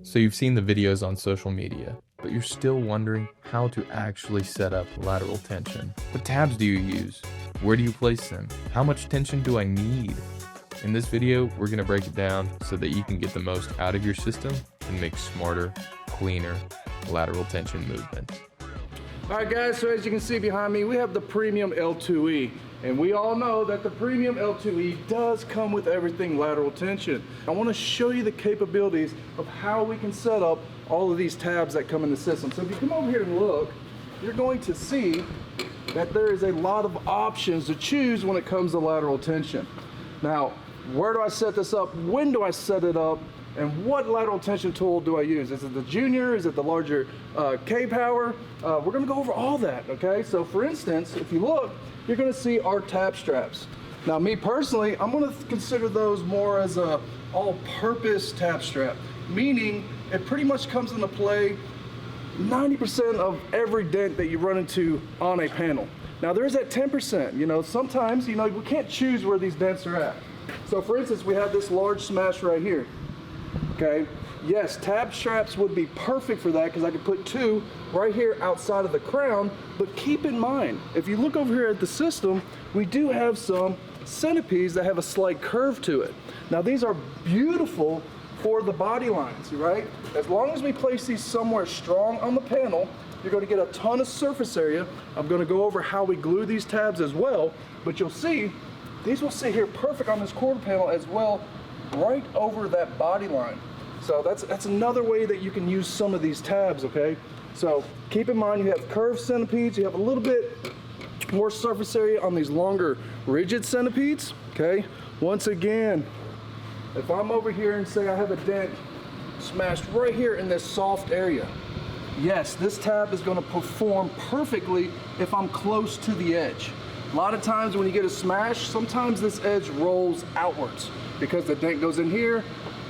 So you've seen the videos on social media, but you're still wondering how to actually set up lateral tension. What tabs do you use? Where do you place them? How much tension do I need? In this video, we're going to break it down so that you can get the most out of your system and make smarter, cleaner lateral tension movements. All right, guys, so as you can see behind me, we have the Premium L2E. And we all know that the Premium L2E does come with everything lateral tension. I want to show you the capabilities of how we can set up all of these tabs that come in the system. So if you come over here and look, you're going to see that there is a lot of options to choose when it comes to lateral tension. Now, where do I set this up? When do I set it up? And what lateral tension tool do I use? Is it the junior? Is it the larger K-Power? We're gonna go over all that, okay? So for instance, if you look, you're gonna see our tab straps. Now me personally, I'm gonna consider those more as a all-purpose tab strap, meaning it pretty much comes into play 90% of every dent that you run into on a panel. Now there's that 10%, sometimes, we can't choose where these dents are at. So for instance, we have this large smash right here. Okay, yes, tab straps would be perfect for that because I could put two right here outside of the crown, but keep in mind, if you look over here at the system, we do have some centipedes that have a slight curve to it. Now these are beautiful for the body lines, right? As long as we place these somewhere strong on the panel, you're going to get a ton of surface area. I'm going to go over how we glue these tabs as well, but you'll see these will sit here perfect on this quarter panel as well, right over that body line. So that's another way that you can use some of these tabs, okay? So keep in mind you have curved centipedes, you have a little bit more surface area on these longer rigid centipedes, okay? Once again, if I'm over here and say I have a dent smashed right here in this soft area, yes, this tab is gonna perform perfectly if I'm close to the edge. A lot of times when you get a smash, sometimes this edge rolls outwards because the dent goes in here.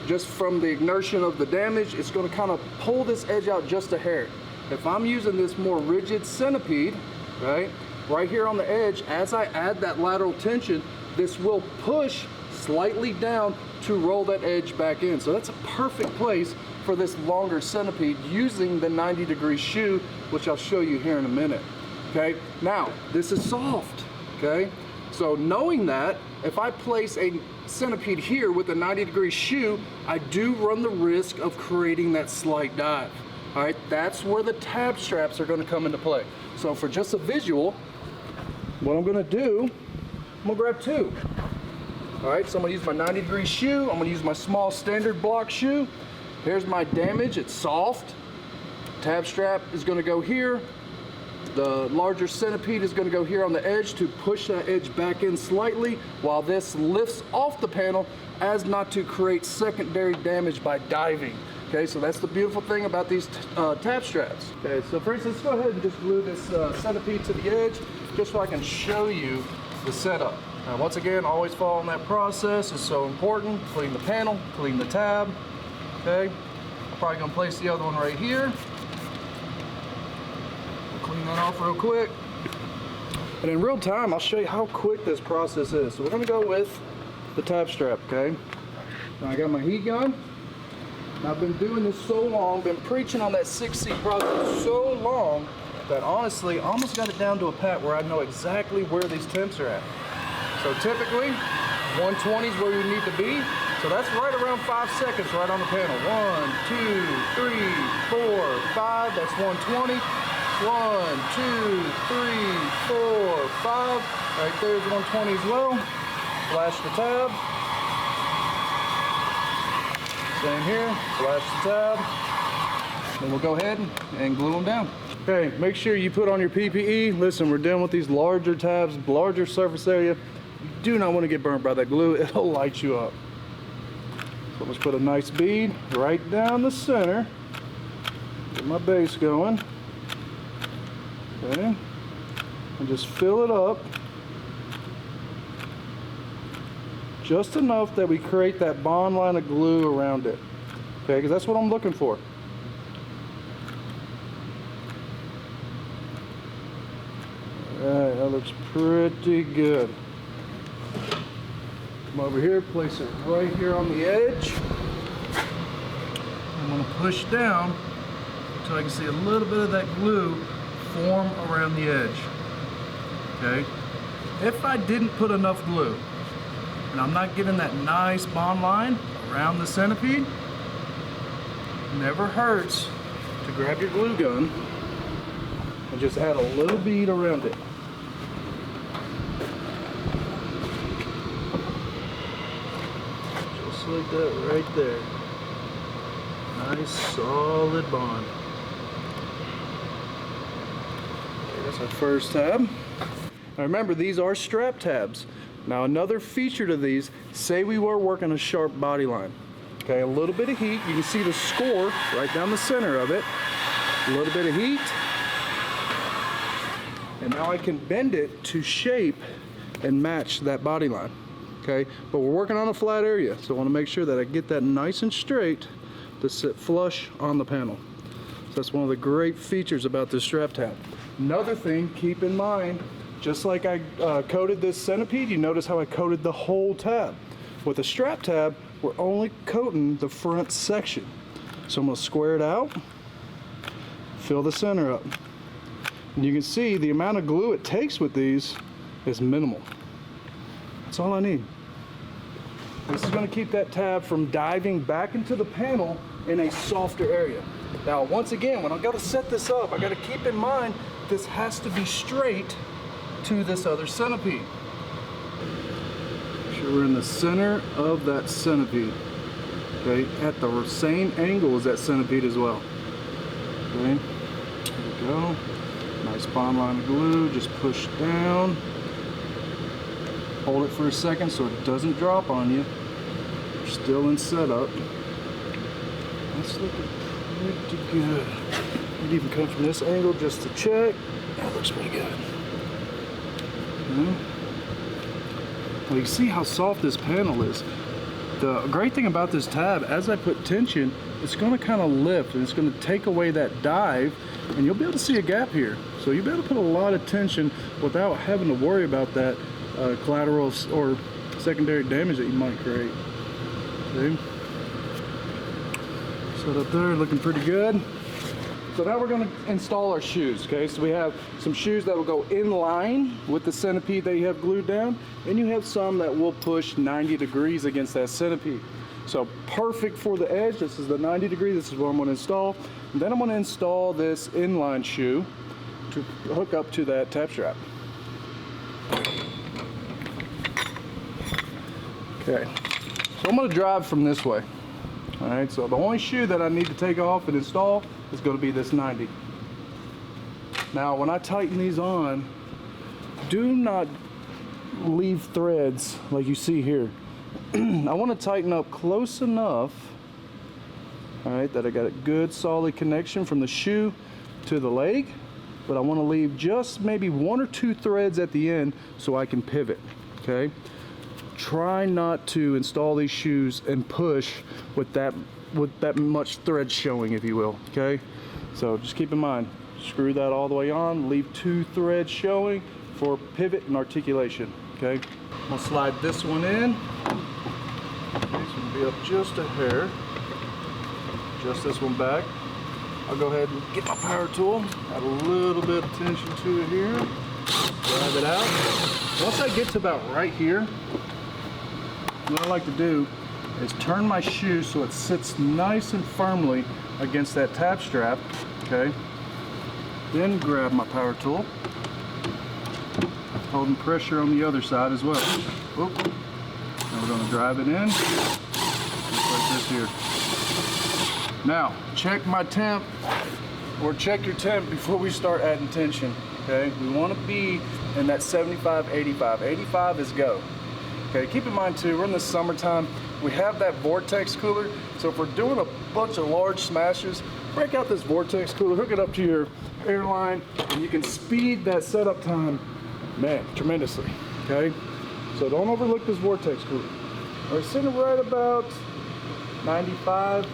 Just from the inertia of the damage, it's going to kind of pull this edge out just a hair. If I'm using this more rigid centipede, right here on the edge, as I add that lateral tension, this will push slightly down to roll that edge back in. So that's a perfect place for this longer centipede using the 90-degree shoe, which I'll show you here in a minute. Okay, now this is soft, okay? So knowing that, if I place a centipede here with a 90-degree shoe, I do run the risk of creating that slight dive. All right, that's where the tab straps are gonna come into play. So for just a visual, what I'm gonna do, I'm gonna grab two. All right, so I'm gonna use my 90-degree shoe, I'm gonna use my small standard block shoe. Here's my damage, it's soft. Tab strap is gonna go here. The larger centipede is going to go here on the edge to push that edge back in slightly while this lifts off the panel as not to create secondary damage by diving. Okay, so that's the beautiful thing about these tab straps. Okay, so for instance, let's go ahead and just glue this centipede to the edge just so I can show you the setup. Now once again, always following that process is so important. Clean the panel, clean the tab. Okay, I'm probably going to place the other one right here. Clean that off real quick. And in real time, I'll show you how quick this process is. So we're gonna go with the tab strap, okay? Now I got my heat gun. Now I've been doing this so long, been preaching on that 6C process so long that honestly, I almost got it down to a pat where I know exactly where these temps are at. So typically, 120 is where you need to be. So that's right around 5 seconds right on the panel. 1, 2, 3, 4, 5, that's 120. 1, 2, 3, 4, 5. Right there's 120 as well. Flash the tab. Same here. Flash the tab. Then we'll go ahead and glue them down. Okay, make sure you put on your PPE. Listen, we're dealing with these larger tabs, larger surface area. You do not want to get burnt by that glue. It'll light you up. So let's put a nice bead right down the center. Get my base going. Okay, and just fill it up just enough that we create that bond line of glue around it. Okay, because that's what I'm looking for. Alright, that looks pretty good. Come over here, place it right here on the edge. I'm gonna push down until I can see a little bit of that glue form around the edge, okay? If I didn't put enough glue, and I'm not getting that nice bond line around the centipede, never hurts to grab your glue gun and just add a little bead around it. Just like that right there. Nice solid bond. Okay, that's our first tab. Now remember, these are strap tabs. Now another feature to these, say we were working a sharp body line. Okay, a little bit of heat, you can see the score right down the center of it. A little bit of heat. And now I can bend it to shape and match that body line. Okay, but we're working on a flat area, so I want to make sure that I get that nice and straight to sit flush on the panel. So that's one of the great features about this strap tab. Another thing, keep in mind, just like I coated this centipede, you notice how I coated the whole tab. With a strap tab, we're only coating the front section. So I'm going to square it out, fill the center up. And you can see the amount of glue it takes with these is minimal. That's all I need. This is going to keep that tab from diving back into the panel in a softer area. Now, once again, when I got to set this up, I got to keep in mind this has to be straight to this other centipede. Make sure we're in the center of that centipede. Okay, at the same angle as that centipede as well. Okay, there we go. Nice bond line of glue, just push down. Hold it for a second so it doesn't drop on you. You're still in setup. That's looking pretty good. You'd even come from this angle just to check. That looks pretty good. Well, you see how soft this panel is. The great thing about this tab, as I put tension, it's going to kind of lift and it's going to take away that dive, and you'll be able to see a gap here. So you'll be able to put a lot of tension without having to worry about that collateral or secondary damage that you might create. See? Set up there, looking pretty good. So now we're going to install our shoes, okay? So we have some shoes that will go in line with the centipede that you have glued down, and you have some that will push 90 degrees against that centipede. So perfect for the edge. This is the 90 degree. This is what I'm going to install. And then I'm going to install this inline shoe to hook up to that tab strap. Okay, so I'm going to drive from this way. All right, so the only shoe that I need to take off and install is going to be this 90. Now, when I tighten these on, do not leave threads like you see here. I want to tighten up close enough, all right, that I got a good solid connection from the shoe to the leg, but I want to leave just maybe 1 or 2 threads at the end so I can pivot, okay? Try not to install these shoes and push with that much thread showing, if you will, okay? So just keep in mind, screw that all the way on, leave 2 threads showing for pivot and articulation, okay? I'm gonna slide this one in. This one will be up just a hair. Adjust this one back. I'll go ahead and get my power tool, add a little bit of tension to it here, drive it out. Once I get to about right here, what I like to do is turn my shoe so it sits nice and firmly against that tab strap, okay? Then grab my power tool, holding pressure on the other side as well. Oop. Now we're gonna drive it in, just like this here. Now, check my temp, or check your temp before we start adding tension, okay? We wanna be in that 75, 85. 85 is go. Okay, keep in mind too, we're in the summertime, we have that vortex cooler, so if we're doing a bunch of large smashes, break out this vortex cooler, hook it up to your airline, and you can speed that setup time, man, tremendously, okay? So don't overlook this vortex cooler. We're sitting right about 95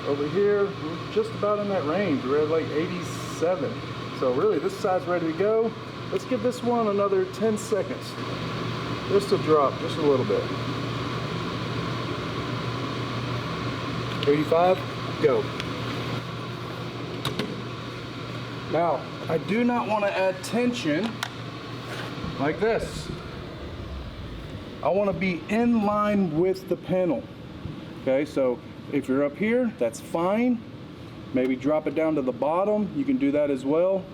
over here, we're just about in that range, we're at like 87. So really, this side's ready to go. Let's give this one another 10 seconds. Just to drop just a little bit. 85. go. Now, I do not want to add tension like this. I want to be in line with the panel. Okay, so if you're up here, that's fine. Maybe drop it down to the bottom. You can do that as well.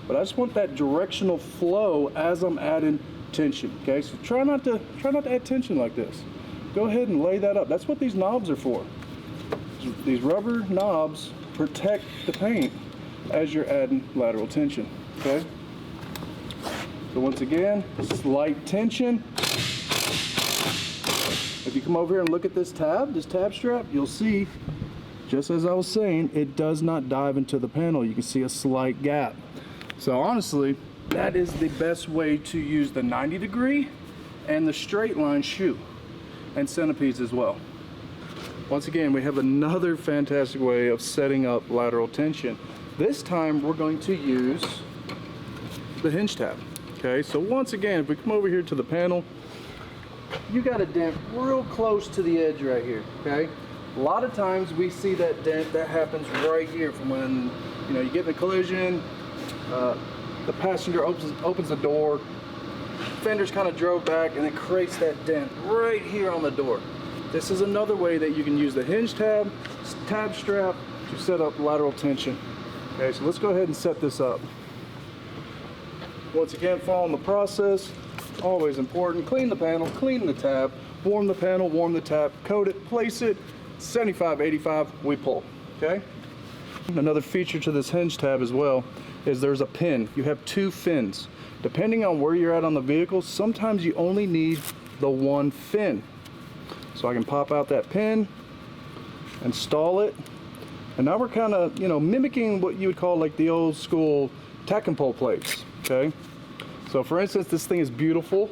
But I just want that directional flow as I'm adding tension. Okay, so try not to add tension like this. Go ahead and lay that up. That's what these knobs are for. These rubber knobs protect the paint as you're adding lateral tension. Okay. So once again, slight tension. If you come over here and look at this tab strap, you'll see, just as I was saying, it does not dive into the panel. You can see a slight gap. So honestly, that is the best way to use the 90-degree and the straight line shoe, and centipedes as well. Once again, we have another fantastic way of setting up lateral tension. This time we're going to use the hinge tab. Okay, so once again, if we come over here to the panel, you got a dent real close to the edge right here. Okay, a lot of times we see that dent that happens right here from when you get in a collision. The passenger opens the door, fenders kind of drove back, and it creates that dent right here on the door. This is another way that you can use the hinge tab strap to set up lateral tension. Okay, so let's go ahead and set this up. Once again, following the process, always important. Clean the panel, clean the tab, warm the panel, warm the tab, coat it, place it, 75, 85, we pull, okay? Another feature to this hinge tab as well is there's a pin. You have 2 fins. Depending on where you're at on the vehicle, sometimes you only need the 1 fin. So I can pop out that pin, install it, and now we're kind of, mimicking what you would call like the old school tack and pull plates, okay? So for instance, this thing is beautiful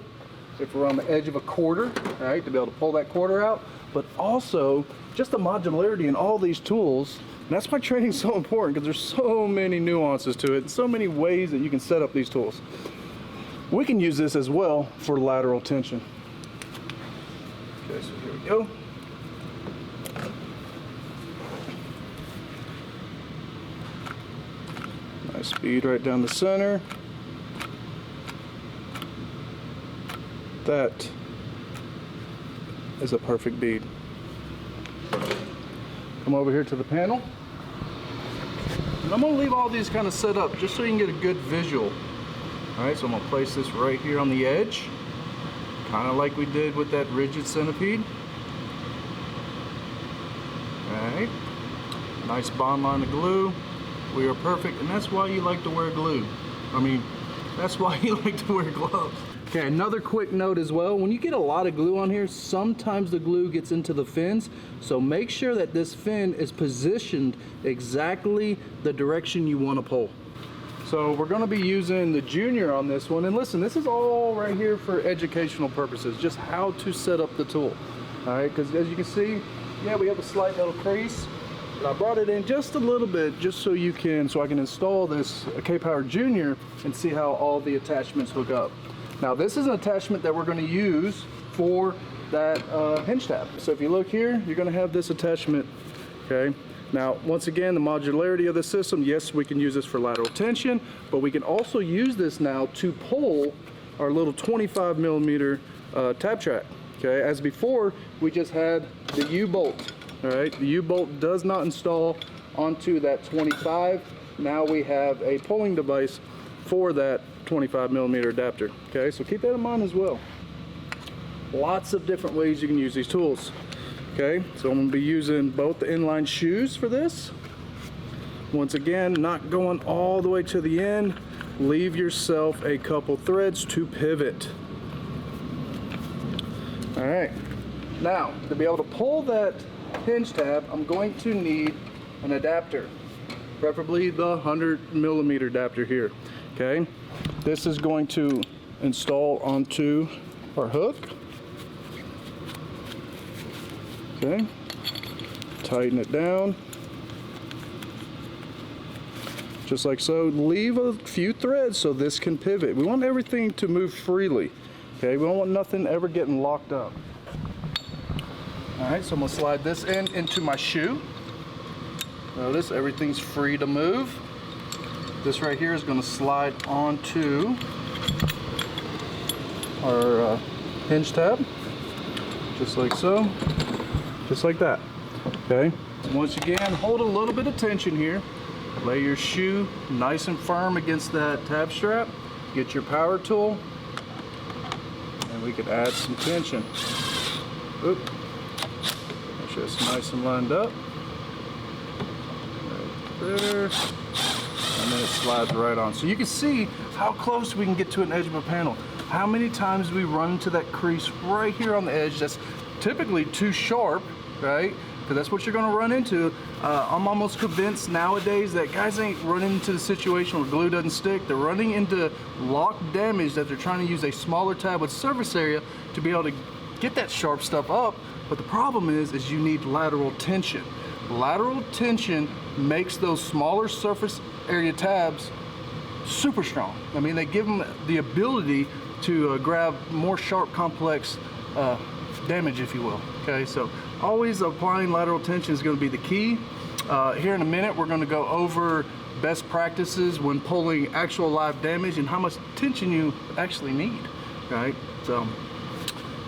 if we're on the edge of a quarter, right, to be able to pull that quarter out, but also just the modularity in all these tools. And that's why training is so important, because there's so many nuances to it, and so many ways that you can set up these tools. We can use this as well for lateral tension. Okay, so here we go. Nice speed right down the center. That is a perfect bead. Come over here to the panel. And I'm going to leave all these kind of set up just so you can get a good visual. Alright, so I'm going to place this right here on the edge, kind of like we did with that rigid centipede. Alright, nice bond line of glue. We are perfect, and that's why you like to wear glue. That's why you like to wear gloves. Okay, another quick note as well, when you get a lot of glue on here, sometimes the glue gets into the fins, so make sure that this fin is positioned exactly the direction you want to pull. So we're going to be using the Junior on this one, and listen, this is all right here for educational purposes, just how to set up the tool. Alright, because as you can see, yeah, we have a slight little crease, but I brought it in just a little bit just so I can install this K-Power Junior and see how all the attachments hook up. Now this is an attachment that we're going to use for that hinge tab. So if you look here, you're going to have this attachment, okay? Now once again, the modularity of the system, yes, we can use this for lateral tension, but we can also use this now to pull our little 25 millimeter tab track, okay? As before, we just had the U-bolt, all right? The U-bolt does not install onto that 25. Now we have a pulling device for that 25 millimeter adapter. Okay, so keep that in mind as well. Lots of different ways you can use these tools. Okay, so I'm going to be using both the inline shoes for this. Once again, not going all the way to the end. Leave yourself a couple threads to pivot. All right, now to be able to pull that hinge tab, I'm going to need an adapter, preferably the 100 millimeter adapter here. Okay, this is going to install onto our hook. Okay, tighten it down just like so. Leave a few threads so this can pivot. We want everything to move freely. Okay, we don't want nothing ever getting locked up. All right, so I'm gonna slide this into my shoe. Notice everything's free to move. This right here is going to slide onto our hinge tab, just like so, just like that. Okay. Once again, hold a little bit of tension here. Lay your shoe nice and firm against that tab strap. Get your power tool, and we could add some tension. Oop. Make sure it's nice and lined up. Right there. And then it slides right on. So you can see how close we can get to an edge of a panel. How many times we run into that crease right here on the edge that's typically too sharp, right? Because that's what you're going to run into. I'm almost convinced nowadays that guys ain't running into the situation where glue doesn't stick. They're running into lock damage that they're trying to use a smaller tab with surface area to be able to get that sharp stuff up. But the problem is you need lateral tension. Lateral tension makes those smaller surface area tabs super strong. I mean, they give them the ability to grab more sharp, complex damage, if you will. Okay, so always applying lateral tension is going to be the key. Here in a minute, we're going to go over best practices when pulling actual live damage and how much tension you actually need. Right, so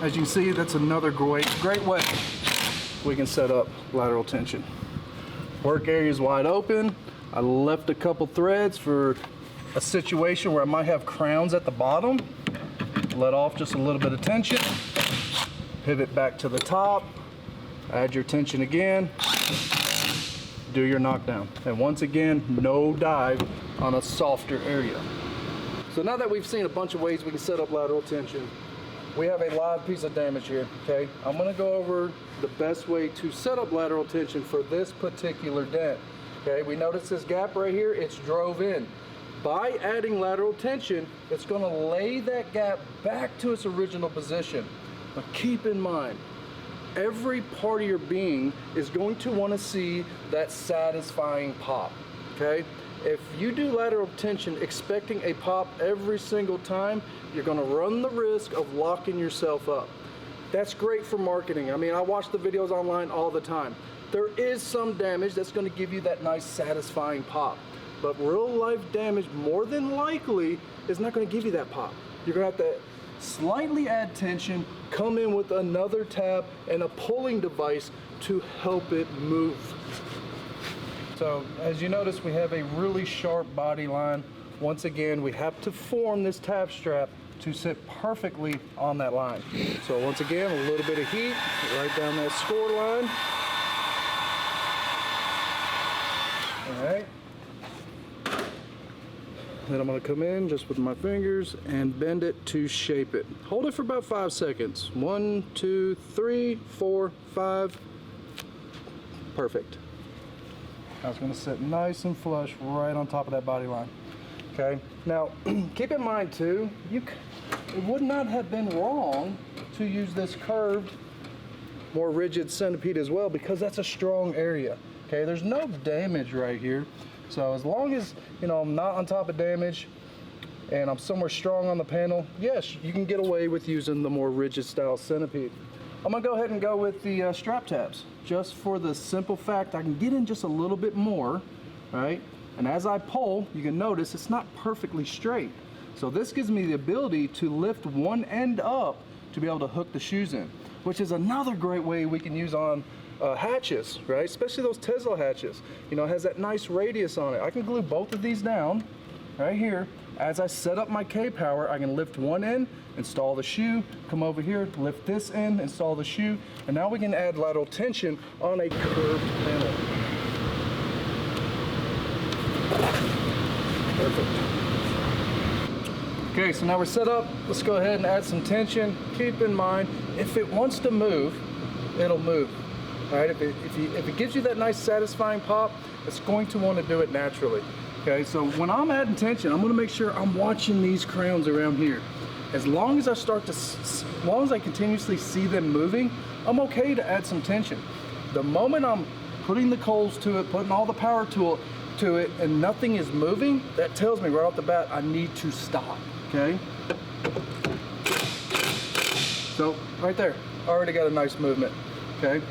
as you can see, that's another great way we can set up lateral tension. Work area is wide open. I left a couple threads for a situation where I might have crowns at the bottom. Let off just a little bit of tension. Pivot back to the top. Add your tension again. Do your knockdown. And once again, no dive on a softer area. So now that we've seen a bunch of ways we can set up lateral tension, we have a live piece of damage here, okay? I'm gonna go over the best way to set up lateral tension for this particular dent, okay? We notice this gap right here, it's drove in. By adding lateral tension, it's gonna lay that gap back to its original position. But keep in mind, every part of your being is going to wanna see that satisfying pop, okay? If you do lateral tension expecting a pop every single time, you're gonna run the risk of locking yourself up. That's great for marketing. I mean, I watch the videos online all the time. There is some damage that's gonna give you that nice satisfying pop. But real life damage, more than likely, is not gonna give you that pop. You're gonna have to slightly add tension, come in with another tab and a pulling device to help it move. So as you notice, we have a really sharp body line. Once again, we have to form this tab strap to sit perfectly on that line. So once again, a little bit of heat right down that score line. All right. Then I'm gonna come in just with my fingers and bend it to shape it. Hold it for about 5 seconds. 1, 2, 3, 4, 5. Perfect. I was gonna sit nice and flush right on top of that body line. Okay, now keep in mind too, it would not have been wrong to use this curved, more rigid centipede as well, because that's a strong area. Okay, there's no damage right here. So as long as, you know, I'm not on top of damage and I'm somewhere strong on the panel, yes, you can get away with using the more rigid style centipede. I'm gonna go ahead and go with the strap tabs, just for the simple fact I can get in just a little bit more, right? And as I pull, you can notice it's not perfectly straight. So this gives me the ability to lift one end up to be able to hook the shoes in, which is another great way we can use on hatches, right? Especially those Tesla hatches. You know, it has that nice radius on it. I can glue both of these down right here. As I set up my K-power, I can lift one end, install the shoe, come over here, lift this end, install the shoe, and now we can add lateral tension on a curved panel. Perfect. Okay, so now we're set up. Let's go ahead and add some tension. Keep in mind, if it wants to move, it'll move. All right, if it gives you that nice satisfying pop, it's going to want to do it naturally. Okay, so when I'm adding tension, I'm going to make sure I'm watching these crowns around here. As long as I continuously see them moving, I'm okay to add some tension. The moment I'm putting the coals to it, putting all the power to it, and nothing is moving, that tells me right off the bat I need to stop. Okay. So right there, already got a nice movement. Okay.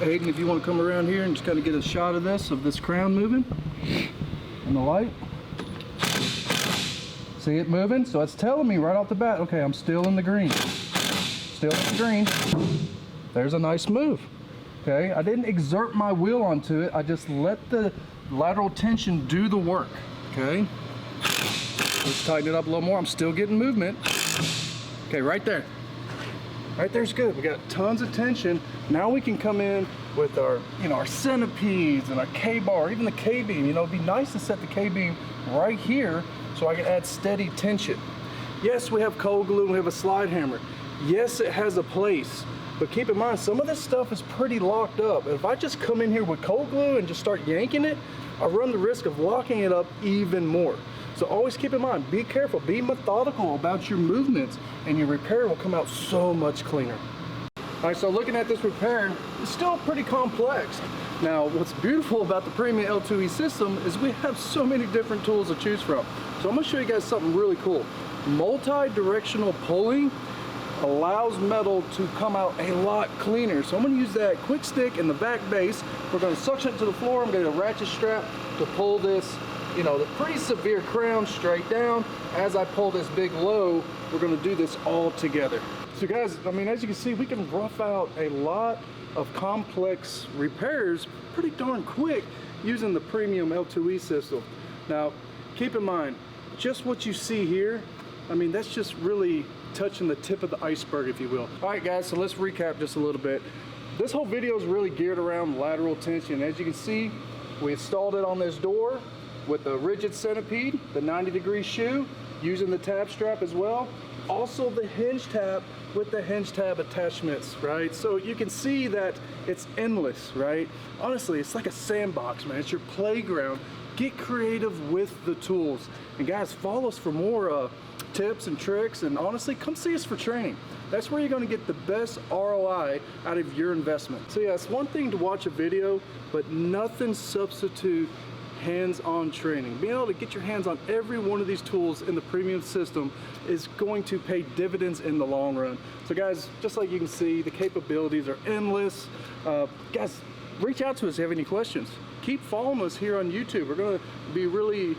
Aiden, if you want to come around here and just kind of get a shot of this crown moving and the light. See it moving? So it's telling me right off the bat, okay, I'm still in the green. Still in the green. There's a nice move. Okay, I didn't exert my will onto it. I just let the lateral tension do the work. Okay, let's tighten it up a little more. I'm still getting movement. Okay, right there. Right there's good. We got tons of tension. Now we can come in with our, our centipedes and our K-bar, even the K-beam. It'd be nice to set the K-beam right here so I can add steady tension. Yes, we have cold glue and we have a slide hammer. Yes, it has a place. But keep in mind, some of this stuff is pretty locked up. If I just come in here with cold glue and just start yanking it, I run the risk of locking it up even more. So always keep in mind, be careful, be methodical about your movements, and your repair will come out so much cleaner. All right, so looking at this repair, it's still pretty complex. Now, what's beautiful about the Premium L2E system is we have so many different tools to choose from. So I'm gonna show you guys something really cool. Multi-directional pulling allows metal to come out a lot cleaner. So I'm going to use that quick stick in the back base. We're going to suction it to the floor. I'm going to get a ratchet strap to pull this, the pretty severe crown straight down. As I pull this big low, we're going to do this all together. So guys, as you can see, we can rough out a lot of complex repairs pretty darn quick using the Premium L2E system. Now, keep in mind, just what you see here, that's just really touching the tip of the iceberg, if you will. All right, guys, so let's recap just a little bit. This whole video is really geared around lateral tension. As you can see, we installed it on this door with the rigid centipede, the 90-degree shoe, using the tab strap as well. Also the hinge tab with the hinge tab attachments, right? So you can see that it's endless, right? Honestly, it's like a sandbox, man. It's your playground. Get creative with the tools. And guys, follow us for more tips and tricks, and honestly, come see us for training. That's where you're going to get the best ROI out of your investment. So yeah, it's one thing to watch a video, but nothing substitute hands-on training. Being able to get your hands on every one of these tools in the premium system is going to pay dividends in the long run. So guys, just like you can see, the capabilities are endless. Guys, reach out to us if you have any questions. Keep following us here on YouTube. We're going to be really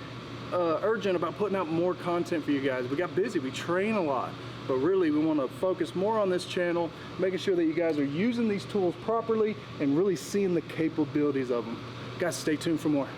urgent about putting out more content for you guys. We got busy, we train a lot, but really we want to focus more on this channel, making sure that you guys are using these tools properly and really seeing the capabilities of them. Guys, stay tuned for more.